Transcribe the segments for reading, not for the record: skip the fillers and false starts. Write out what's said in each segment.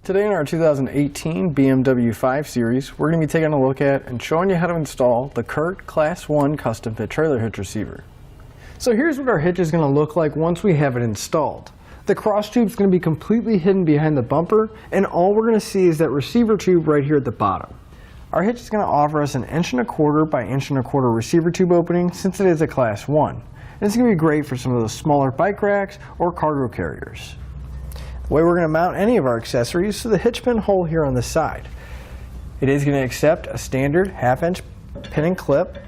Today in our 2018 BMW 5 Series, we're going to be taking a look at and showing you how to install the CURT Class One custom fit trailer hitch receiver. So here's what our hitch is going to look like once we have it installed. The cross tube is going to be completely hidden behind the bumper, and all we're going to see is that receiver tube right here at the bottom. Our hitch is going to offer us an 1¼ inch by 1¼ inch receiver tube opening since it is a Class 1. And it's going to be great for some of those smaller bike racks or cargo carriers. The way we're going to mount any of our accessories to the hitch pin hole here on the side. It is going to accept a standard 1/2 inch pin and clip.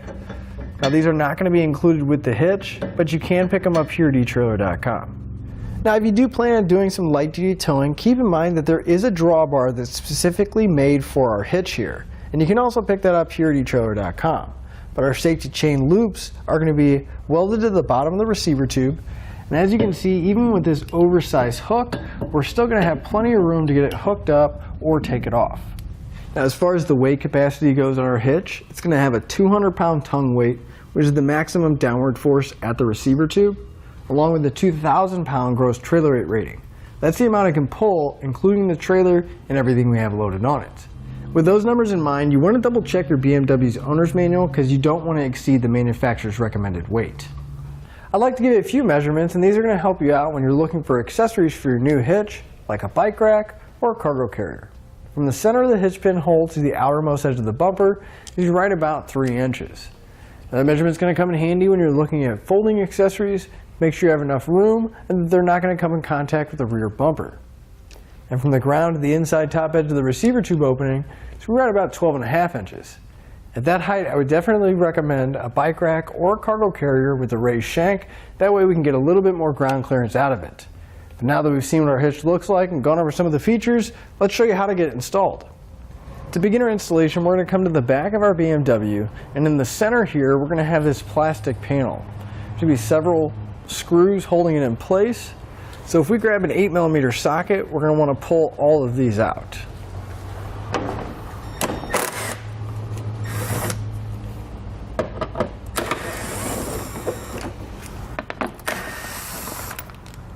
Now these are not going to be included with the hitch, but you can pick them up here at etrailer.com. Now if you do plan on doing some light duty towing, keep in mind that there is a drawbar that's specifically made for our hitch here. And you can also pick that up here at etrailer.com. But our safety chain loops are going to be welded to the bottom of the receiver tube. And as you can see, even with this oversized hook, we're still going to have plenty of room to get it hooked up or take it off. Now as far as the weight capacity goes on our hitch, it's going to have a 200-pound tongue weight, which is the maximum downward force at the receiver tube, along with the 2,000-pound gross trailer weight rating. That's the amount it can pull, including the trailer and everything we have loaded on it. With those numbers in mind, you want to double check your BMW's owner's manual because you don't want to exceed the manufacturer's recommended weight. I'd like to give you a few measurements, and these are going to help you out when you're looking for accessories for your new hitch, like a bike rack or a cargo carrier. From the center of the hitch pin hole to the outermost edge of the bumper is right about 3 inches. Now, that measurement's going to come in handy when you're looking at folding accessories. Make sure you have enough room and that they're not going to come in contact with the rear bumper. And from the ground to the inside top edge of the receiver tube opening, it's right about 12.5 inches. At that height, I would definitely recommend a bike rack or a cargo carrier with a raised shank. That way we can get a little bit more ground clearance out of it. But now that we've seen what our hitch looks like and gone over some of the features, let's show you how to get it installed. To begin our installation, we're going to come to the back of our BMW, and in the center here, we're going to have this plastic panel. There should be several screws holding it in place. So if we grab an 8mm socket, we're going to want to pull all of these out.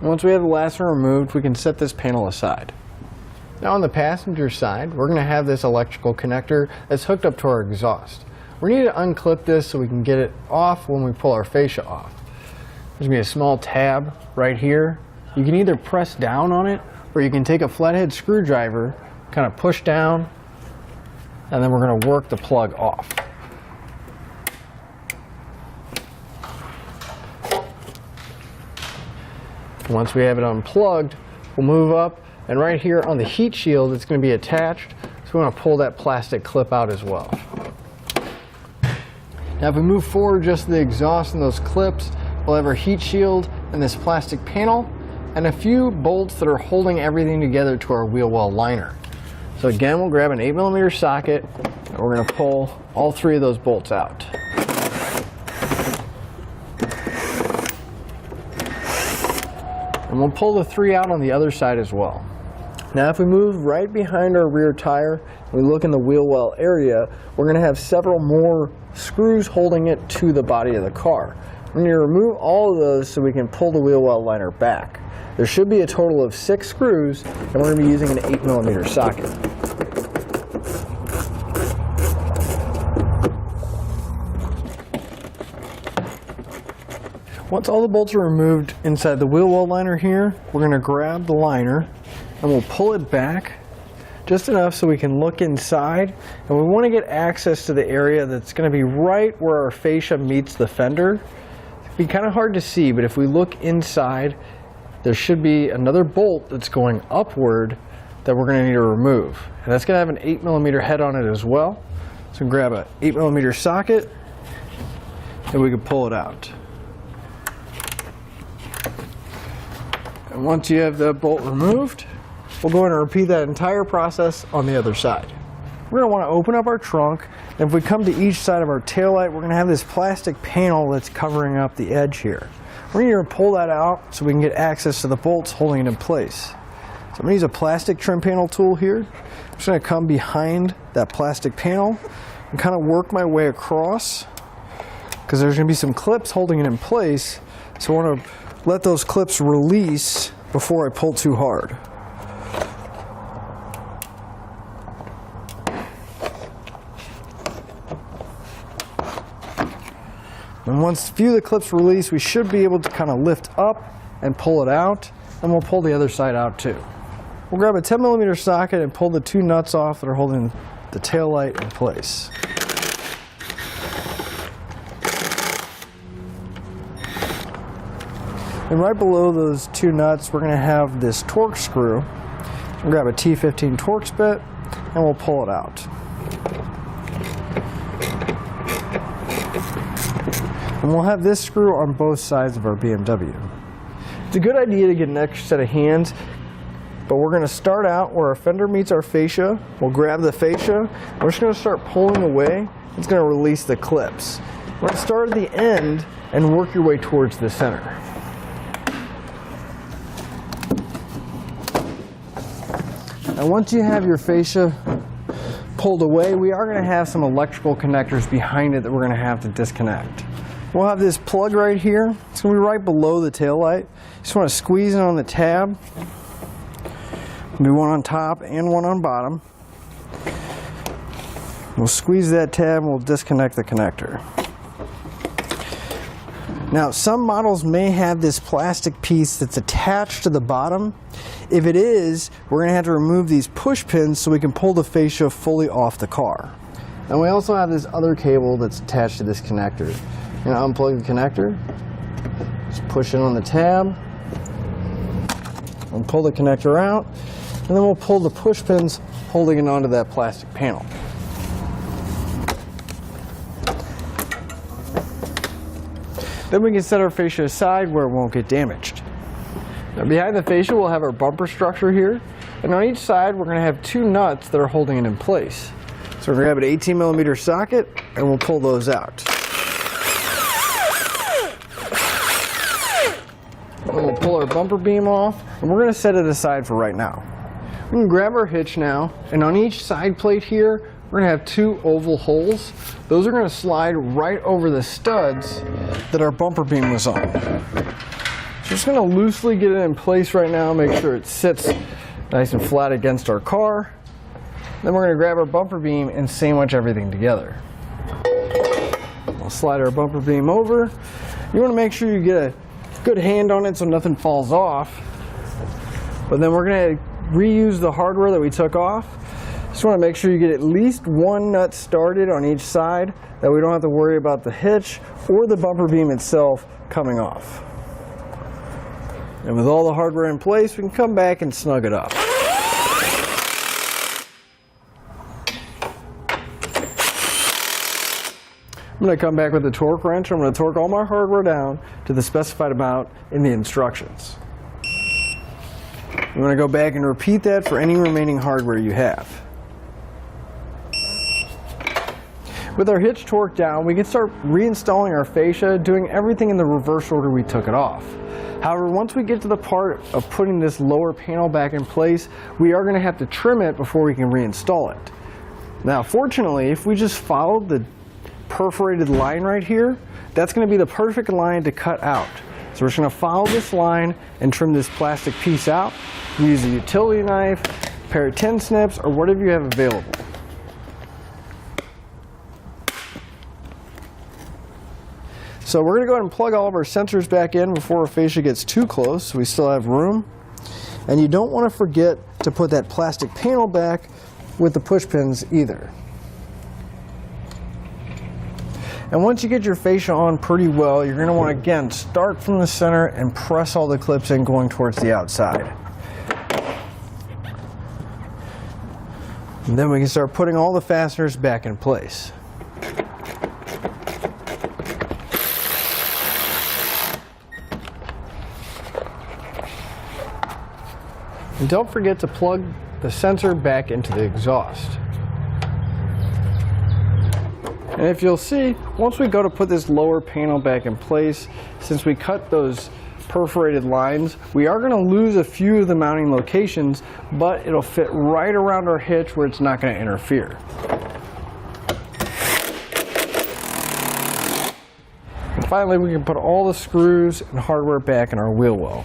Once we have the last one removed, we can set this panel aside. Now on the passenger side, we're going to have this electrical connector that's hooked up to our exhaust. We need to unclip this so we can get it off when we pull our fascia off. There's going to be a small tab right here. You can either press down on it, or you can take a flathead screwdriver, kind of push down, and then we're going to work the plug off. Once we have it unplugged, we'll move up, and right here on the heat shield it's going to be attached, so we want to pull that plastic clip out as well. Now if we move forward just the exhaust and those clips, we'll have our heat shield and this plastic panel and a few bolts that are holding everything together to our wheel well liner. So again, we'll grab an 8mm socket and we're going to pull all 3 of those bolts out. And we'll pull the 3 out on the other side as well. Now if we move right behind our rear tire and we look in the wheel well area, we're going to have several more screws holding it to the body of the car. We're going to remove all of those so we can pull the wheel well liner back. There should be a total of 6 screws, and we're going to be using an 8mm socket. Once all the bolts are removed inside the wheel well liner here, we're going to grab the liner and we'll pull it back just enough so we can look inside, and we want to get access to the area that's going to be right where our fascia meets the fender. It'd be kind of hard to see, but if we look inside, there should be another bolt that's going upward that we're going to need to remove, and that's going to have an 8mm head on it as well. So grab an 8mm socket and we can pull it out. And once you have the bolt removed, we'll go in and repeat that entire process on the other side. We're going to want to open up our trunk, and if we come to each side of our taillight, we're going to have this plastic panel that's covering up the edge here. We're going to pull that out so we can get access to the bolts holding it in place. So I'm going to use a plastic trim panel tool here. I'm just going to come behind that plastic panel and kind of work my way across, because there's going to be some clips holding it in place. So I want to let those clips release before I pull too hard. And once a few of the clips release, we should be able to kind of lift up and pull it out, and we'll pull the other side out too. We'll grab a 10mm socket and pull the 2 nuts off that are holding the tail light in place. And right below those 2 nuts, we're going to have this torque screw. We'll grab a T15 Torx bit and we'll pull it out. And we'll have this screw on both sides of our BMW. It's a good idea to get an extra set of hands, but we're going to start out where our fender meets our fascia. We'll grab the fascia. We're just going to start pulling away. It's going to release the clips. We're going to start at the end and work your way towards the center. And once you have your fascia pulled away, we are going to have some electrical connectors behind it that we're going to have to disconnect. We'll have this plug right here. It's going to be right below the tail light. You just want to squeeze it on the tab. There'll be one on top and one on bottom. We'll squeeze that tab and we'll disconnect the connector. Now, some models may have this plastic piece that's attached to the bottom. If it is, we're going to have to remove these push pins so we can pull the fascia fully off the car. And we also have this other cable that's attached to this connector. You're going to unplug the connector, just push it on the tab, and pull the connector out, and then we'll pull the push pins holding it onto that plastic panel. Then we can set our fascia aside where it won't get damaged. Now behind the fascia we'll have our bumper structure here, and on each side we're going to have 2 nuts that are holding it in place. So we're going to grab an 18mm socket and we'll pull those out. And we'll pull our bumper beam off, and we're going to set it aside for right now. We can grab our hitch now, and on each side plate here we're going to have 2 oval holes. Those are going to slide right over the studs that our bumper beam was on. So just going to loosely get it in place right now, make sure it sits nice and flat against our car. Then we're going to grab our bumper beam and sandwich everything together. We'll slide our bumper beam over. You want to make sure you get a good hand on it so nothing falls off. But then we're going to reuse the hardware that we took off. Just want to make sure you get at least 1 nut started on each side, that we don't have to worry about the hitch or the bumper beam itself coming off. And with all the hardware in place, we can come back and snug it up. I'm going to come back with the torque wrench. I'm going to torque all my hardware down to the specified amount in the instructions. I'm going to go back and repeat that for any remaining hardware you have. With our hitch torqued down, we can start reinstalling our fascia, doing everything in the reverse order we took it off. However, once we get to the part of putting this lower panel back in place, we are going to have to trim it before we can reinstall it. Now, fortunately, if we just followed the perforated line right here, that's going to be the perfect line to cut out. So we're just going to follow this line and trim this plastic piece out. We use a utility knife, a pair of tin snips, or whatever you have available. So we're going to go ahead and plug all of our sensors back in before our fascia gets too close, so we still have room. And you don't want to forget to put that plastic panel back with the push pins either. And once you get your fascia on pretty well, you're going to want to again start from the center and press all the clips in going towards the outside. And then we can start putting all the fasteners back in place. And don't forget to plug the sensor back into the exhaust. And if you'll see, once we go to put this lower panel back in place, since we cut those perforated lines, we are going to lose a few of the mounting locations, but it'll fit right around our hitch where it's not going to interfere. And finally, we can put all the screws and hardware back in our wheel well.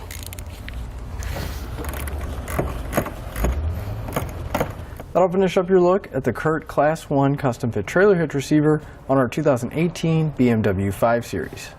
That'll finish up your look at the CURT Class One custom fit trailer hitch receiver on our 2018 BMW 5 Series.